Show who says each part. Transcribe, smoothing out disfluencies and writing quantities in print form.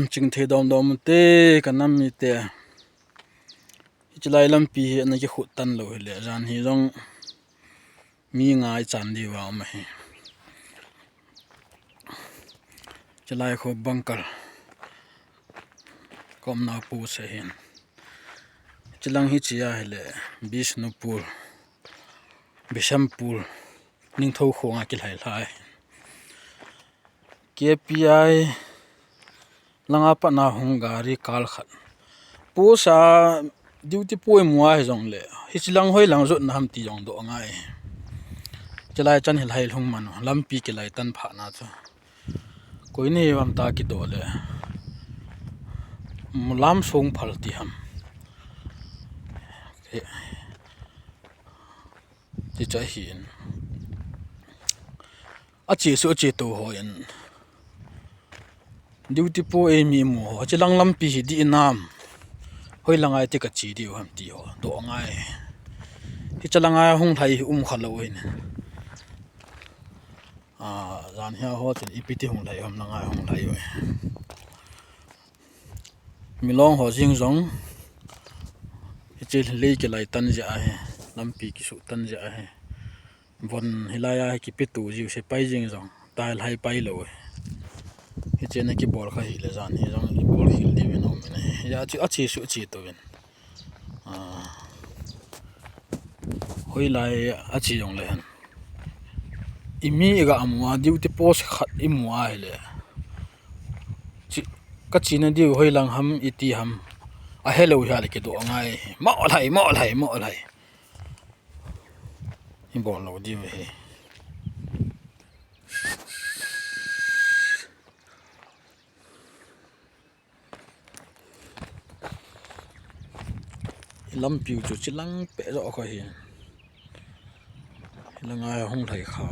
Speaker 1: chừng thế đom tê cả năm mi tê chỉ lại làm pi anh cái hụt tan rồi lẽ ran hi rong mi ngai chan đi vào mà chỉ lại khô bunker com nào pu se hin chỉ lang hi chia hele Bishnupur Bishampur ning thâu khô ngã cái lại KPI langa pa na Hungary kal khat pu sa duty poi mua he jong le hi chilang hoi lang zot na ham ti jong do ngai chalai chan hil hail hung man lampi ke lai tan pha na cha koi ni wam ta ki do le mulam song phal ti ham ti cha hin a chi su chi to ho in duty poi mi mo chilang lampi hi di nam hoi langai te ka chi di ham ti ho do ngai hi chalanga hung thai khalo in ran hia ho chen ipiti hung lai ham langai hung lai oi milong ho jing zong hi che le ke lai tan ja he lampi ki su tan ja he von hilaya ki pitu ji se pai jing zong tai lai pai lo hi che na ki bor kha hi le jan hi zong i bor hil di ben om ne ya chi a chi su chi to ben hoi lai a chi jong le han imi ga amwa duty post khat imwa hele chi ka china di hoi lang ham iti ham a hello ya le ke do ngai mo lai im bon lo di he lampiu chu chilang pe ro kho hi langai hong thai khaw